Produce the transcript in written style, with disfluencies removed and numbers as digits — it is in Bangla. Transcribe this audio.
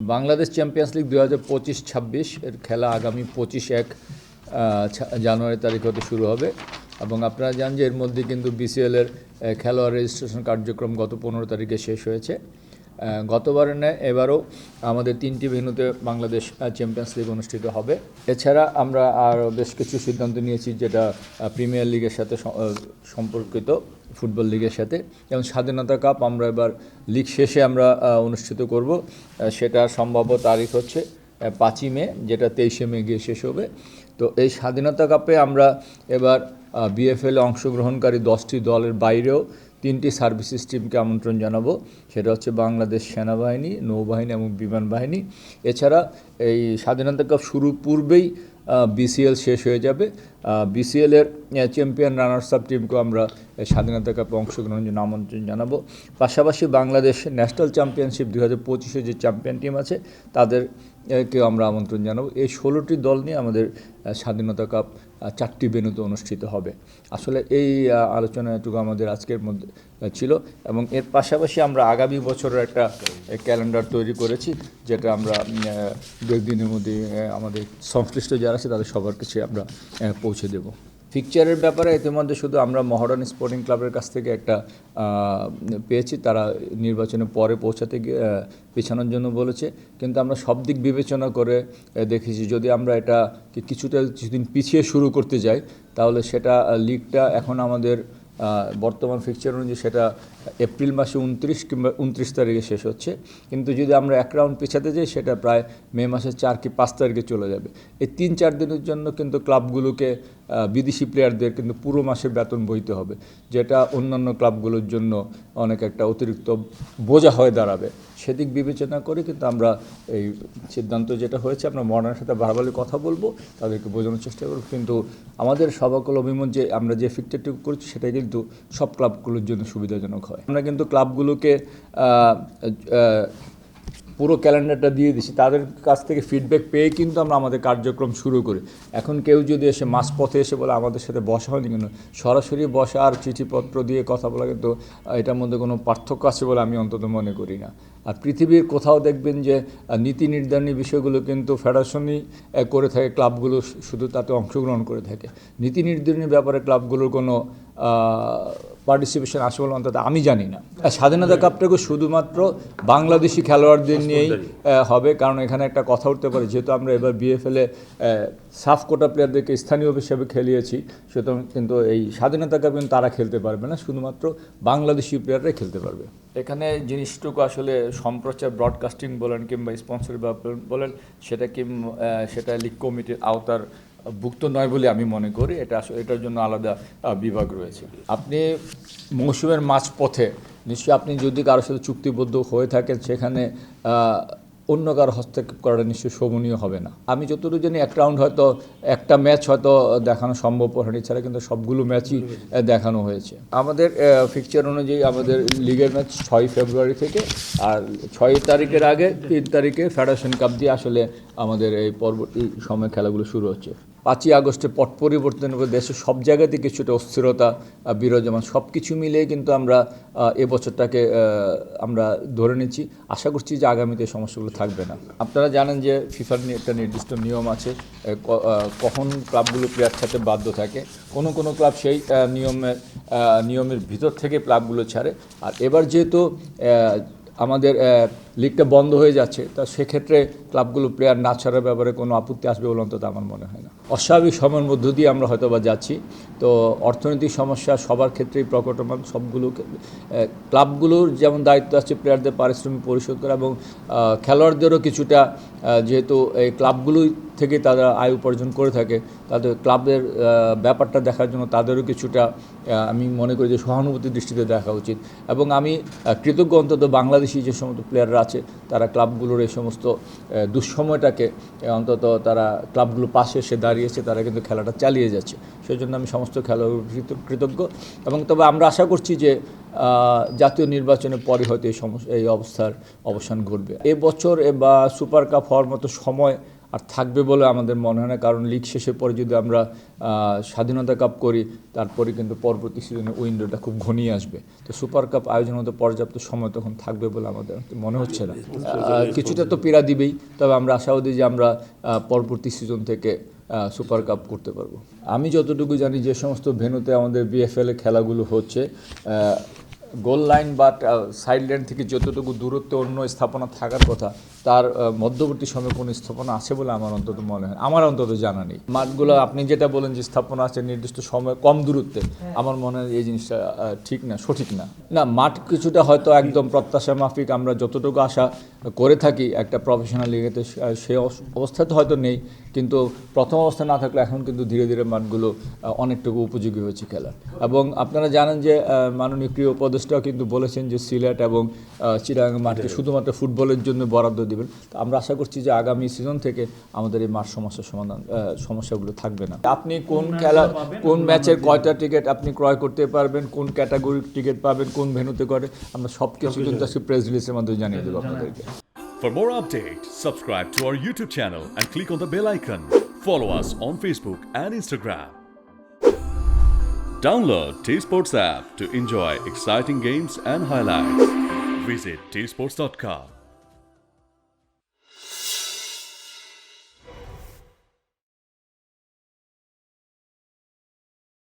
বাংলাদেশ চ্যাম্পিয়ন্স লিগ 2025-26 এর খেলা আগামী 25 জানুয়ারি তারিখ হতে শুরু হবে এবং আপনারা জানেন যে এর মধ্যে কিন্তু বিসিএলের খেলোয়াড় রেজিস্ট্রেশন কার্যক্রম গত 15 তারিখে শেষ হয়েছে। গতবারের ন্যায় এবারও আমাদের 3টি ভেন্যুতে বাংলাদেশ চ্যাম্পিয়ন্স লিগ অনুষ্ঠিত হবে। এছাড়া আমরা আরও বেশ কিছু সিদ্ধান্ত নিয়েছি, যেটা প্রিমিয়ার লিগের সাথে সম্পর্কিত, ফুটবল লিগের সাথে। যেমন স্বাধীনতা কাপ আমরা এবার লিগ শেষে আমরা অনুষ্ঠিত করব, সেটা সম্ভাব্য তারিখ হচ্ছে 5ই মে, যেটা 23শে মে গিয়ে শেষ হবে। তো এই স্বাধীনতা কাপে আমরা এবার বিএফএলে অংশগ্রহণকারী 10টি দলের বাইরেও 3টি সার্ভিসেস টিমকে আমন্ত্রণ জানাবো। সেটা হচ্ছে বাংলাদেশ সেনাবাহিনী, নৌবাহিনী এবং বিমান বাহিনী। এছাড়া এই স্বাধীনতা কাপ শুরুর পূর্বেই বিসিএল শেষ হয়ে যাবে। বিসিএলের চ্যাম্পিয়ন রানার্স আপ টিমকেও আমরা স্বাধীনতা কাপে অংশগ্রহণের জন্য আমন্ত্রণ জানাবো। পাশাপাশি বাংলাদেশ ন্যাশনাল চ্যাম্পিয়নশিপ 2025-এ যে চ্যাম্পিয়ন টিম আছে তাদেরকেও আমরা আমন্ত্রণ জানাবো। এই 16টি দল নিয়ে আমাদের স্বাধীনতা কাপ 4টি ভেন্যুতে অনুষ্ঠিত হবে। আসলে এই আলোচনাটুকু আমাদের আজকের মধ্যে ছিল এবং এর পাশাপাশি আমরা আগামী বছরের একটা ক্যালেন্ডার তৈরি করেছি, যেটা আমরা 2 দিনের মধ্যে আমাদের সংশ্লিষ্ট যারা আছে তাদের সবার কাছে আমরা পৌঁছে দেব। ফিকচারের ব্যাপারে ইতিমধ্যে শুধু আমরা মহারানী স্পোর্টিং ক্লাবের কাছ থেকে একটা পেয়েছি, তারা নির্বাচনে পরে পৌঁছাতে গিয়ে পেছানোর জন্য বলেছে, কিন্তু আমরা সব দিক বিবেচনা করে দেখেছি যদি আমরা এটা কিছুদিন পিছিয়ে শুরু করতে যাই, তাহলে সেটা লিগটা এখন আমাদের বর্তমান ফিকচার অনুযায়ী সেটা এপ্রিল মাসে 29 কিংবা 29 তারিখে শেষ হচ্ছে, কিন্তু যদি আমরা এক রাউন্ড পেছাতে যাই সেটা প্রায় মে মাসের 4 কি 5 তারিখে চলে যাবে। এই 3-4 দিনের জন্য কিন্তু ক্লাবগুলোকে বিদেশি প্লেয়ারদের কিন্তু পুরো মাসের বেতন বইতে হবে, যেটা অন্যান্য ক্লাবগুলোর জন্য অনেক একটা অতিরিক্ত বোঝা হয়ে দাঁড়াবে। সেদিক বিবেচনা করে কিন্তু আমরা এই সিদ্ধান্ত যেটা হয়েছে, আমরা মডার্নের সাথে বারবারই কথা বলবো, তাদেরকে বোঝানোর চেষ্টা করব, কিন্তু আমাদের সবাকল অভিমত যে আমরা যে ফিকচারটুকু করছি সেটাই কিন্তু সব ক্লাবগুলোর জন্য সুবিধাজনক হয়। আমরা কিন্তু ক্লাবগুলোকে পুরো ক্যালেন্ডারটা দিয়ে দিচ্ছি, তাদের কাছ থেকে ফিডব্যাক পেয়ে কিন্তু আমরা আমাদের কার্যক্রম শুরু করি। এখন কেউ যদি এসে মাঝপথে এসে বলে আমাদের সাথে বসা হয়নি, কেন সরাসরি বসা আর চিঠিপত্র দিয়ে কথা বলা কিন্তু এটার মধ্যে কোনো পার্থক্য আছে বলে আমি অন্তত মনে করি না। আর পৃথিবীর কোথাও দেখবেন যে নীতি নির্ধারণী বিষয়গুলো কিন্তু ফেডারেশনই করে থাকে, ক্লাবগুলো শুধু তাতে অংশগ্রহণ করে থাকে। নীতি নির্ধারণীর ব্যাপারে ক্লাবগুলোর কোনো পার্টিসিপেশন আসে বলে অন্তত আমি জানি না। স্বাধীনতা কাপটাকে শুধুমাত্র বাংলাদেশি খেলোয়াড়দের নিয়েই হবে, কারণ এখানে একটা কথা উঠতে পারে, যেহেতু আমরা এবার বিএফএলে সাফ কোটা প্লেয়ারদেরকে স্থানীয় হিসেবে খেলিয়েছি, সুতরাং কিন্তু এই স্বাধীনতা কাপ কিন্তু তারা খেলতে পারবে না, শুধুমাত্র বাংলাদেশি প্লেয়াররাই খেলতে পারবে। এখানে জিনিসটুকু আসলে সম্প্রচার ব্রডকাস্টিং বলেন কিংবা স্পন্সর বলেন, সেটা লিগ কমিটির আওতার ভুক্ত নয় বলে আমি মনে করি। এটার জন্য আলাদা বিভাগ রয়েছে। আপনি মৌসুমের মাঝপথে নিশ্চয়ই আপনি যদি কারোর সাথে চুক্তিবদ্ধ হয়ে থাকেন, সেখানে অন্য কারো হস্তক্ষেপ করাটা নিশ্চয়ই শোভনীয় হবে না। আমি যতটুকু জানি এক রাউন্ড হয়তো একটা ম্যাচ হয়তো দেখানো সম্ভব হয়নি, ছাড়া কিন্তু সবগুলো ম্যাচই দেখানো হয়েছে। আমাদের ফিকচার অনুযায়ী আমাদের লিগের ম্যাচ 6 ফেব্রুয়ারি থেকে, আর 6 তারিখের আগে 3 তারিখে ফেডারেশন কাপ দিয়ে আসলে আমাদের এই পরবর্তী সময় খেলাগুলো শুরু হচ্ছে। 5ই আগস্টে পট পরিবর্তনের উপর দেশের সব জায়গাতে কিছুটা অস্থিরতা বিরাজমান, সব কিছু মিলিয়ে কিন্তু আমরা এবছরটাকে আমরা ধরে নিচ্ছি। আশা করছি যে আগামীতে এই সমস্যাগুলো থাকবে না। আপনারা জানেন যে ফিফার একটা নির্দিষ্ট নিয়ম আছে কখন ক্লাবগুলো প্লেয়ার ছাড়তে বাধ্য থাকে। কোনো ক্লাব সেই নিয়মের ভিতর থেকে ক্লাবগুলো ছাড়ে। আর এবার যেহেতু আমাদের লিগটা বন্ধ হয়ে যাচ্ছে, তা সেক্ষেত্রে ক্লাবগুলো প্লেয়ার না ছাড়ার ব্যাপারে কোনো আপত্তি আসবে বলে অন্তত আমার মনে হয় না। অস্বাভাবিক সময়ের মধ্য দিয়ে আমরা হয়তো বা যাচ্ছি, তো অর্থনৈতিক সমস্যা সবার ক্ষেত্রেই প্রকটমান। সবগুলো ক্লাবগুলোর যেমন দায়িত্ব আছে প্লেয়ারদের পারিশ্রমিক পরিশোধ করা, এবং খেলোয়াড়দেরও কিছুটা, যেহেতু এই ক্লাবগুলোই থেকে তারা আয় উপার্জন করে থাকে, তাদের ক্লাবের ব্যাপারটা দেখার জন্য তাদেরও কিছুটা আমি মনে করি যে সহানুভূতির দৃষ্টিতে দেখা উচিত। এবং আমি কৃতজ্ঞ অন্তত বাংলাদেশি যে সমস্ত প্লেয়াররা আছে, তারা ক্লাবগুলোর এই সমস্ত দুঃসময়টাকে অন্তত তারা ক্লাবগুলোর পাশে এসে দাঁড়িয়েছে, তারা কিন্তু খেলাটা চালিয়ে যাচ্ছে। সেই জন্য আমি সমস্ত খেলোয়াড় কৃতজ্ঞ। এবং তবে আমরা আশা করছি যে জাতীয় নির্বাচনের পরে হয়তো এই অবস্থার অবসান ঘটবে। এবছর বা সুপার কাপ হওয়ার মতো সময় আর থাকবে বলে আমাদের মনে হয় না, কারণ লিগ শেষের পরে যদি আমরা স্বাধীনতা কাপ করি তারপরে কিন্তু পরবর্তী সিজনে উইন্ডোটা খুব ঘনিয়ে আসবে। তো সুপার কাপ আয়োজন হতে পর্যাপ্ত সময় তখন থাকবে বলে আমাদের মনে হচ্ছে না। কিছুটা তো পীড়া দিবেই, তবে আমরা আশাবাদী যে আমরা পরবর্তী সিজন থেকে সুপার কাপ করতে পারবো। আমি যতটুকু জানি যে সমস্ত ভেন্যুতে আমাদের বিএফএল এ খেলাগুলো হচ্ছে, গোল লাইন বা সাইড লাইন থেকে যতটুকু দূরত্বে অন্য স্থাপনা থাকার কথা তার মধ্যবর্তী সময়ে কোনো স্থাপনা আছে বলে আমার অন্তত মনে হয়, আমার অন্তত জানা নেই। মাঠগুলো আপনি যেটা বলেন যে স্থাপনা আছে নির্দিষ্ট সময় কম দূরত্বে, আমার মনে হয় এই জিনিসটা ঠিক না, সঠিক না। না, মাঠ কিছুটা হয়তো একদম প্রত্যাশা মাফিক আমরা যতটুকু আশা করে থাকি একটা প্রফেশনাল লিগেতে সে অবস্থাতে হয়তো নেই, কিন্তু প্রথম অবস্থা না থাকলে এখন কিন্তু ধীরে ধীরে মাঠগুলো অনেকটুকু উপযোগী হয়েছে খেলার। এবং আপনারা জানেন যে মাননীয় ক্রীড়া উপদেষ্টাও কিন্তু বলেছেন যে সিলেট এবং চিটাগাং মাঠকে শুধুমাত্র ফুটবলের জন্য বরাদ্দ দেবেন। তো আমরা আশা করছি যে আগামী সিজন থেকে আমাদের এই মাঠ সমস্যাগুলো থাকবে না। আপনি কোন খেলা কোন ম্যাচের কয়টা টিকিট আপনি ক্রয় করতে পারবেন, কোন ক্যাটাগরির টিকিট পাবেন, কোন ভেন্যুতে করে, আমরা সব কিছু কিন্তু প্রেস রিলিজের মাধ্যমে জানিয়ে দেবো আপনাদেরকে। For more updates, subscribe to our YouTube channel and click on the bell icon. Follow us on Facebook and Instagram. Download T-Sports app to enjoy exciting games and highlights. Visit tsports.com.